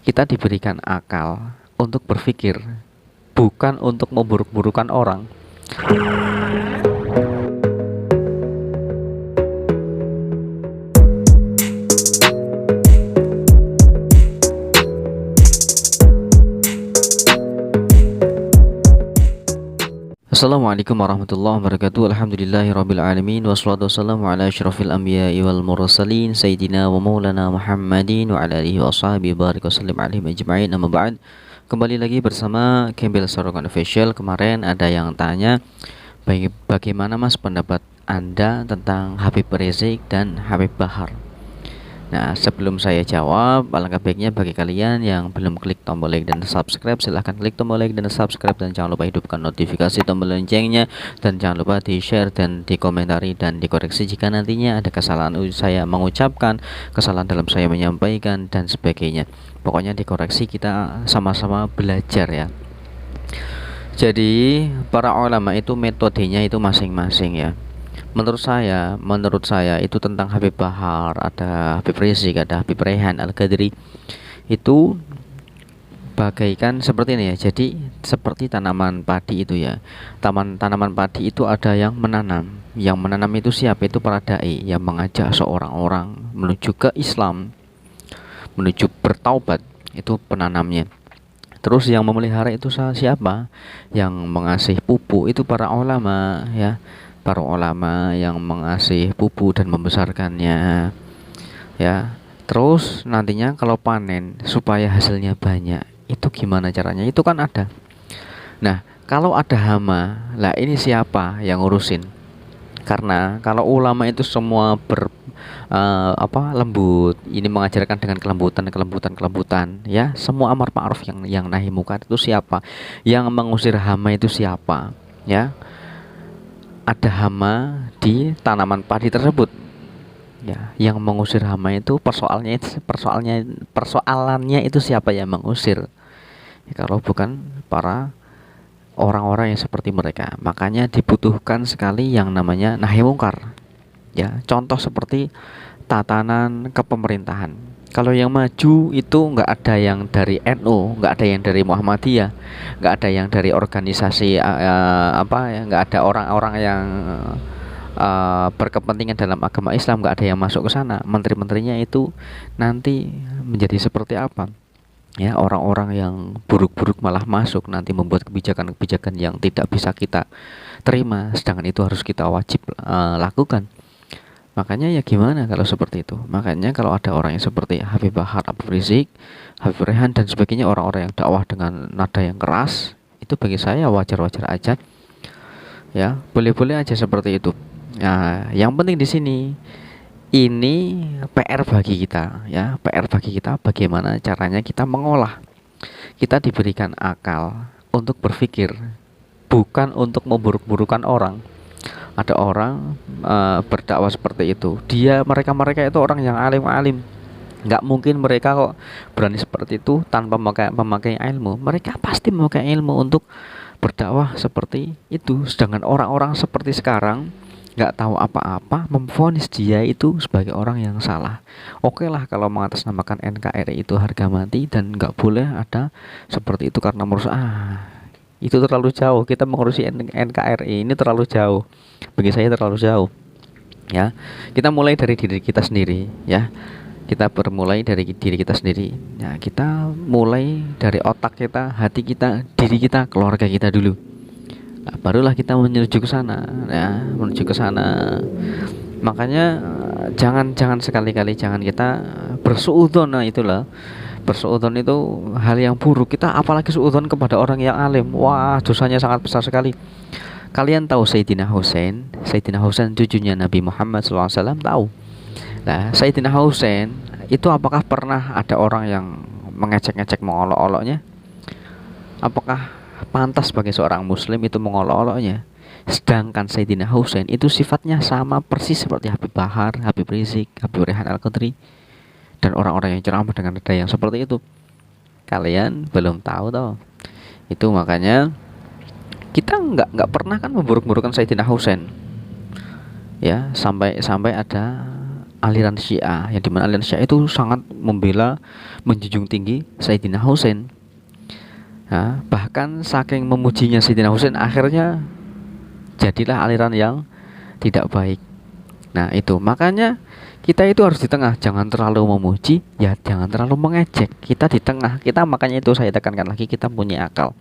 Kita diberikan akal untuk berpikir, bukan untuk memburuk-burukan orang. Assalamualaikum warahmatullahi wabarakatuh. Alhamdulillahirabbil alamin wassalatu wassalamu ala asyrafil anbiya'i wal mursalin sayyidina wa maulana Muhammadin wa ala alihi washabihi barik wasallim alaihim ajma'in. Amma ba'd. Kembali lagi bersama Gembel Sarokan Official. Kemarin ada yang tanya bagaimana Mas pendapat Anda tentang Habib Rizik dan Habib Bahar. Nah, sebelum saya jawab, alangkah baiknya bagi kalian yang belum klik tombol like dan subscribe, silahkan klik tombol like dan subscribe, dan jangan lupa hidupkan notifikasi tombol loncengnya, dan jangan lupa di share dan dikomentari dan dikoreksi jika nantinya ada kesalahan saya mengucapkan, kesalahan dalam saya menyampaikan dan sebagainya. Pokoknya dikoreksi, kita sama-sama belajar ya. Jadi para ulama itu metodenya itu masing-masing ya. Menurut saya itu tentang Habib Bahar, ada Habib Rizik, ada Habib Rehan Al-Qadri, itu bagaikan seperti ini ya. Jadi seperti tanaman padi itu ya. Tanaman padi itu ada yang menanam. Yang menanam itu siapa? Itu para dai yang mengajak seorang orang menuju ke Islam, menuju bertaubat, itu penanamnya. Terus yang memelihara itu siapa? Yang mengasih pupuk itu para ulama ya. Para ulama yang mengasih pupuk dan membesarkannya ya. Terus nantinya kalau panen supaya hasilnya banyak, itu gimana caranya? Itu kan ada. Nah, kalau ada hama, lah ini siapa yang ngurusin? Karena kalau ulama itu semua lembut, ini mengajarkan dengan kelembutan ya. Semua amar ma'ruf yang nahi munkar itu siapa? Yang mengusir hama itu siapa? Ya. Ada hama di tanaman padi tersebut ya. Yang mengusir hama itu persoalannya itu siapa yang mengusir ya, kalau bukan para orang-orang yang seperti mereka. Makanya dibutuhkan sekali yang namanya nahi mungkar ya. Contoh seperti tatanan kepemerintahan. Kalau yang maju itu nggak ada yang dari NU, nggak ada yang dari Muhammadiyah, nggak ada yang dari organisasi nggak ada orang-orang yang berkepentingan dalam agama Islam, nggak ada yang masuk ke sana. Menteri-menterinya itu nanti menjadi seperti apa? Ya, orang-orang yang buruk-buruk malah masuk, nanti membuat kebijakan-kebijakan yang tidak bisa kita terima, sedangkan itu harus kita wajib lakukan. Makanya ya gimana kalau seperti itu? Makanya kalau ada orang yang seperti Habib Bahar, Habib Rizik, Habib Rehan dan sebagainya, orang-orang yang dakwah dengan nada yang keras, itu bagi saya wajar-wajar aja. Ya, boleh-boleh aja seperti itu. Nah, yang penting di sini ini PR bagi kita ya, PR bagi kita bagaimana caranya kita mengolah. Kita diberikan akal untuk berpikir, bukan untuk memburuk-burukan orang. Ada orang berdakwah seperti itu. Mereka itu orang yang alim-alim. Nggak mungkin mereka kok berani seperti itu tanpa memakai ilmu. Mereka pasti memakai ilmu untuk berdakwah seperti itu. Sedangkan orang-orang seperti sekarang nggak tahu apa-apa, memvonis dia itu sebagai orang yang salah. Oke lah kalau mengatasnamakan NKRI itu harga mati, dan nggak boleh ada seperti itu karena merusak. Itu terlalu jauh. Kita mengurusi NKRI ini terlalu jauh. Bagi saya terlalu jauh. Ya. Kita mulai dari diri kita sendiri, ya. Kita bermulai dari diri kita sendiri. Ya, kita mulai dari otak kita, hati kita, diri kita, keluarga kita dulu. Nah, barulah kita menuju ke sana, ya, menuju ke sana. Makanya jangan sekali-kali jangan kita bersuudzon. Nah, itulah. Bersuudzon itu hal yang buruk. Kita apalagi suudzon kepada orang yang alim, wah dosanya sangat besar sekali. Kalian tahu Sayyidina Husain cucunya Nabi Muhammad SAW, tahu? Nah, Sayyidina Husain itu apakah pernah ada orang yang mengecek-ngecek, mengolok-oloknya? Apakah pantas bagi seorang muslim itu mengolok-oloknya? Sedangkan Sayyidina Husain itu sifatnya sama persis seperti Habib Bahar, Habib Rizik, Habib Rehan Al-Qadri, dan orang-orang yang ceramah dengan nada yang seperti itu. Kalian belum tahu toh. Itu makanya kita nggak pernah kan memburuk-burukan Sayyidina Husain. Ya, sampai ada aliran Syiah, yang dimana aliran Syiah itu sangat membela, menjunjung tinggi Sayyidina Husain. Nah, bahkan saking memujinya Sayyidina Husain, akhirnya jadilah aliran yang tidak baik. Nah itu makanya kita itu harus di tengah, jangan terlalu memuji, ya jangan terlalu mengejek. Kita di tengah, kita makanya itu saya tekankan lagi, kita punya akal.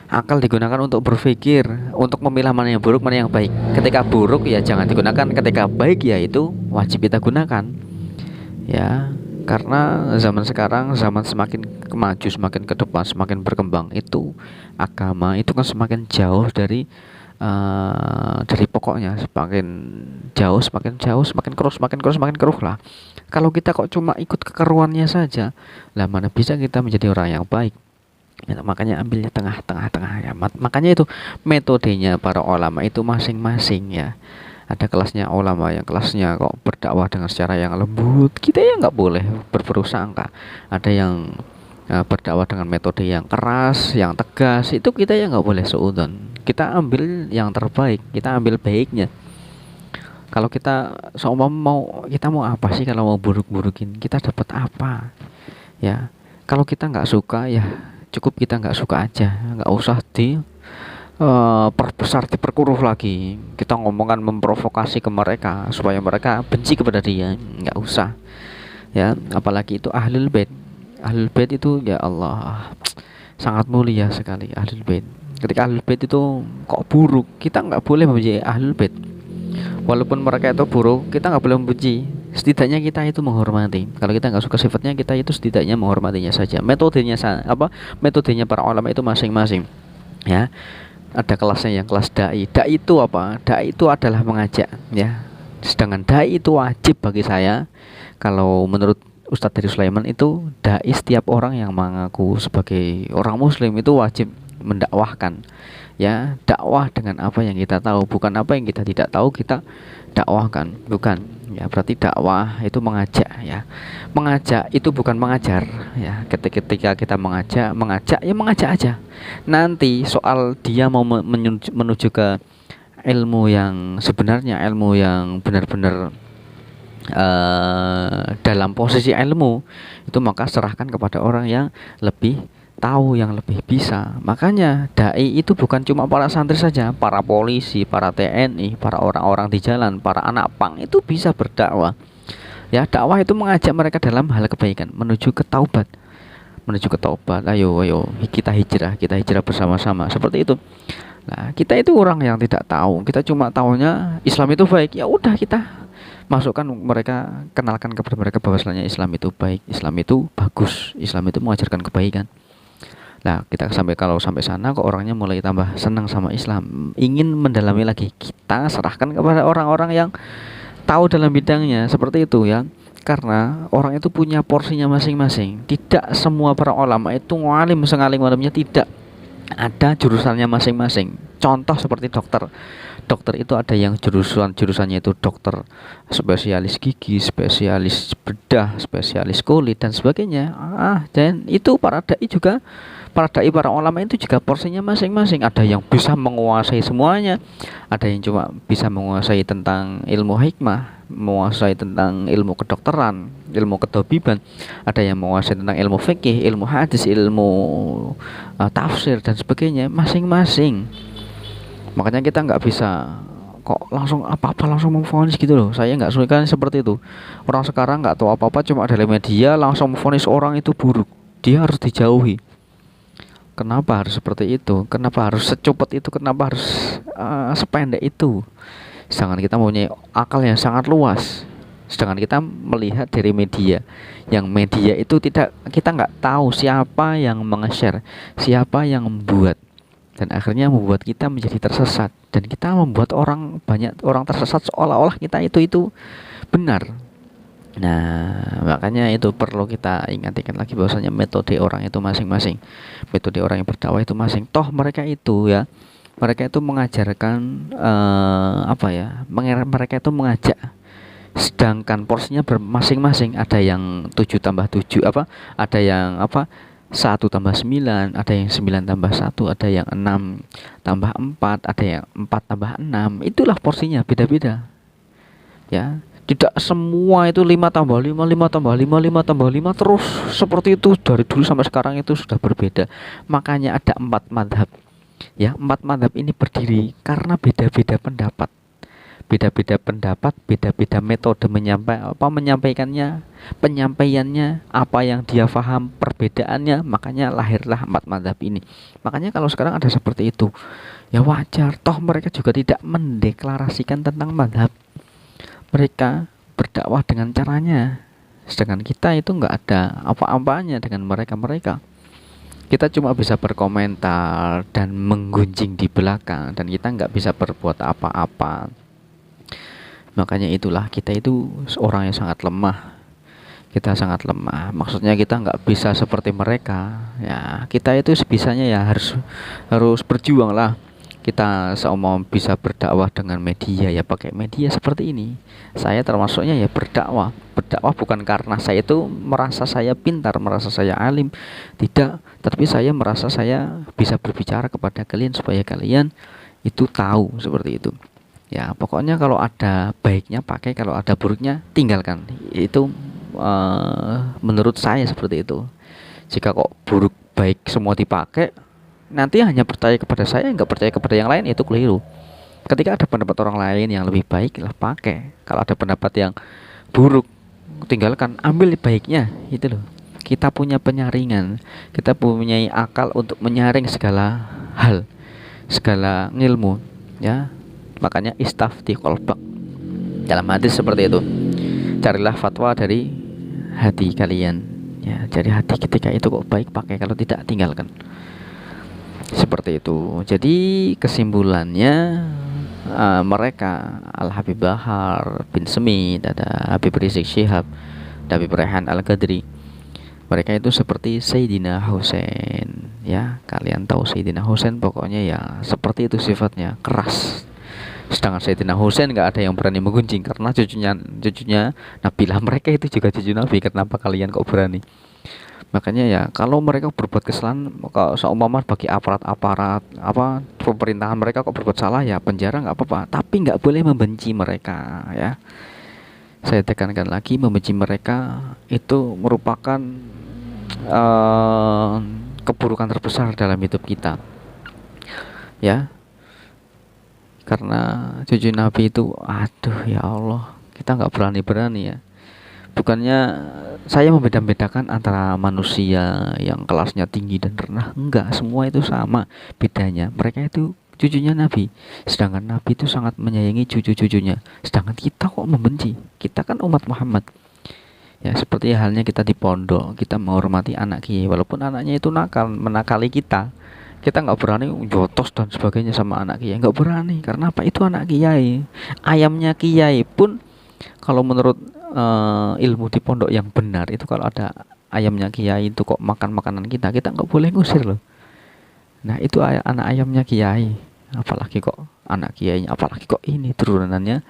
Akal digunakan untuk berpikir, untuk memilah mana yang buruk, mana yang baik. Ketika buruk ya jangan digunakan, ketika baik ya itu wajib kita gunakan. Ya, karena zaman sekarang zaman semakin maju, semakin ke depan, semakin berkembang, itu agama itu kan semakin jauh dari pokoknya, semakin jauh, semakin keruh lah. Kalau kita kok cuma ikut kekeruannya saja, lah mana bisa kita menjadi orang yang baik. Ya, makanya ambilnya tengah-tengah ya. Makanya itu metodenya para ulama itu masing-masing ya. Ada kelasnya ulama yang kelasnya kok berdakwah dengan secara yang lembut, kita ya nggak boleh berburuk sangka. Ada yang berdakwah dengan metode yang keras, yang tegas, itu kita ya nggak boleh suudzon. Kita ambil yang terbaik, kita ambil baiknya. Kalau kita kita mau apa sih? Kalau mau buruk-burukin, kita dapat apa? Ya, kalau kita nggak suka ya cukup kita nggak suka aja, nggak usah perbesar, diperkuruh lagi. Kita ngomongkan memprovokasi ke mereka supaya mereka benci kepada dia, nggak usah. Ya, apalagi itu ahlul bait. Ahlul bait itu ya Allah sangat mulia sekali ahlul bait. Ketika ahlul bait itu kok buruk, kita nggak boleh membenci ahlul bait. Walaupun mereka itu buruk, kita nggak boleh membenci. Setidaknya kita itu menghormati. Kalau kita nggak suka sifatnya, kita itu setidaknya menghormatinya saja. Metodenya para ulama itu masing-masing. Ya, ada kelasnya yang kelas dai. Dai itu apa? Dai itu adalah mengajak. Ya, sedangkan dai itu wajib bagi saya. Kalau menurut Ustadz dari Sulaiman itu dai, setiap orang yang mengaku sebagai orang Muslim itu wajib mendakwahkan. Ya, dakwah dengan apa yang kita tahu, bukan apa yang kita tidak tahu kita dakwahkan, bukan. Ya, berarti dakwah itu mengajak ya. Mengajak itu bukan mengajar ya. Ketika kita mengajak ya mengajak aja. Nanti soal dia mau menuju ke ilmu yang sebenarnya, ilmu yang benar-benar dalam posisi ilmu itu, maka serahkan kepada orang yang lebih tahu, yang lebih bisa. Makanya dai itu bukan cuma para santri saja, para polisi, para TNI, para orang-orang di jalan, para anak pang itu bisa berdakwah. Ya, dakwah itu mengajak mereka dalam hal kebaikan, menuju ke taubat. Ayo kita hijrah bersama-sama, seperti itu. Nah, kita itu orang yang tidak tahu, kita cuma tahunya Islam itu baik. Ya udah, kita masukkan mereka, kenalkan kepada mereka bahwasanya Islam itu baik, Islam itu bagus, Islam itu mengajarkan kebaikan. Nah, kita kalau sampai sana kok orangnya mulai tambah senang sama Islam, ingin mendalami lagi, kita serahkan kepada orang-orang yang tahu dalam bidangnya, seperti itu ya. Karena orang itu punya porsinya masing-masing. Tidak semua para ulama itu ngalim sengalim-alimnya, tidak. Ada jurusannya masing-masing. Contoh seperti dokter. Dokter itu ada yang jurusannya itu dokter spesialis gigi, spesialis bedah, spesialis kulit dan sebagainya. Dan itu para para ulama itu juga porsinya masing-masing. Ada yang bisa menguasai semuanya, ada yang cuma bisa menguasai tentang ilmu hikmah, menguasai tentang ilmu kedokteran, ilmu ketabiban, ada yang menguasai tentang ilmu fikih, ilmu hadis, ilmu tafsir dan sebagainya, masing-masing. Makanya kita nggak bisa kok langsung apa-apa langsung memvonis gitu loh. Saya nggak suka seperti itu. Orang sekarang nggak tahu apa-apa, cuma dari media langsung memvonis orang itu buruk, dia harus dijauhi. Kenapa harus seperti itu? Kenapa harus secepat itu? Kenapa harus sependek itu? Sedangkan kita mempunyai akal yang sangat luas. Sedangkan kita melihat dari media, yang media itu kita nggak tahu siapa yang meng-share, siapa yang membuat, dan akhirnya membuat kita menjadi tersesat, dan kita membuat banyak orang tersesat seolah-olah kita itu benar. Nah, makanya itu perlu kita ingat lagi bahwasanya metode orang itu masing-masing. Metode orang yang berdakwah itu masing. Toh mereka itu ya, mereka itu mengajarkan mereka itu mengajak. Sedangkan porsinya masing-masing. Ada yang 7 tambah 7 ada yang 1 tambah 9, ada yang 9 tambah 1, ada yang 6 tambah 4, ada yang 4 tambah 6. Itulah porsinya, beda-beda. Ya, Tidak semua itu 5 tambah 5 5 tambah 5 5 tambah 5 terus seperti itu dari dulu sampai sekarang, itu sudah berbeda. Makanya ada 4 madhab. Ya, 4 madhab ini berdiri karena beda-beda pendapat. Beda-beda pendapat, beda-beda metode menyampaikannya, penyampaiannya, apa yang dia paham, perbedaannya, makanya lahirlah 4 madhab ini. Makanya kalau sekarang ada seperti itu, ya wajar, toh mereka juga tidak mendeklarasikan tentang madhab, mereka berdakwah dengan caranya, sedangkan kita itu nggak ada apa-apanya dengan mereka. Kita cuma bisa berkomentar dan menggunjing di belakang, dan kita nggak bisa berbuat apa-apa. Makanya itulah kita itu orang yang sangat lemah. Kita sangat lemah. Maksudnya kita nggak bisa seperti mereka. Ya, kita itu sebisanya ya harus berjuang lah. Kita seumpama bisa berdakwah dengan media, ya pakai media seperti ini. Saya termasuknya ya berdakwah bukan karena saya itu merasa saya pintar, merasa saya alim, tidak, tapi saya merasa saya bisa berbicara kepada kalian supaya kalian itu tahu seperti itu. Ya pokoknya kalau ada baiknya pakai, kalau ada buruknya tinggalkan. Itu menurut saya seperti itu. Jika kok buruk baik semua dipakai, nanti hanya percaya kepada saya, nggak percaya kepada yang lain, itu keliru. Ketika ada pendapat orang lain yang lebih baik, lah pakai. Kalau ada pendapat yang buruk, tinggalkan, ambil baiknya. Itu loh, kita punya penyaringan, kita punya akal untuk menyaring segala hal, segala ilmu, ya. Makanya istafti qalbak, dalam hadis seperti itu, carilah fatwa dari hati kalian, ya. Jadi hati ketika itu kok baik, pakai, kalau tidak tinggalkan. Seperti itu. Jadi kesimpulannya, mereka Al-Habib Bahar bin Smith, ada Habib Rizik Syihab, ada Habib Rehan Al-Qadri, mereka itu seperti Sayyidina Husain, ya. Kalian tahu Sayyidina Husain, pokoknya ya seperti itu sifatnya, keras. Sedangkan Sayyidina Husain nggak ada yang berani menggunjing karena cucunya Nabi lah. Mereka itu juga cucu Nabi, kenapa kalian kok berani? Makanya ya kalau mereka berbuat kesalahan, kalau seumpama bagi aparat apa pemerintahan mereka kok berbuat salah, ya penjara nggak apa-apa, tapi nggak boleh membenci mereka, ya. Saya tekankan lagi, membenci mereka itu merupakan keburukan terbesar dalam hidup kita, ya. Karena cucu Nabi itu, aduh ya Allah, kita nggak berani ya. Bukannya saya membeda-bedakan antara manusia yang kelasnya tinggi dan rendah, enggak, semua itu sama. Bedanya mereka itu cucunya Nabi, sedangkan Nabi itu sangat menyayangi cucu-cucunya, sedangkan kita kok membenci. Kita kan umat Muhammad, ya. Seperti halnya kita di pondok, kita menghormati anak kiai walaupun anaknya itu menakali kita. Kita nggak berani jotos dan sebagainya sama anak kiai, nggak berani. Karena apa? Itu anak kiai, ayamnya kiai pun. Kalau menurut ilmu di pondok yang benar itu, kalau ada ayamnya kiai itu kok makan makanan kita nggak boleh ngusir loh. Nah itu anak ayamnya kiai, apalagi kok anak kiainya, apalagi kok ini turunannya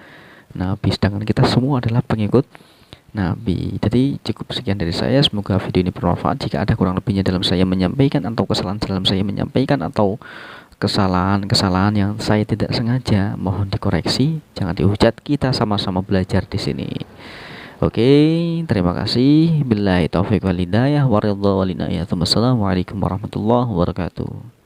Nabi, sedangkan kita semua adalah pengikut Nabi. Jadi cukup sekian dari saya, semoga video ini bermanfaat. Jika ada kurang lebihnya dalam saya menyampaikan, atau kesalahan dalam saya menyampaikan, atau kesalahan yang saya tidak sengaja, mohon dikoreksi, jangan dihujat. Kita sama-sama belajar di sini. Oke, terima kasih. Billahi taufiq wal hidayah, waridha wal inayah. Wassalamualaikum warahmatullahi wabarakatuh.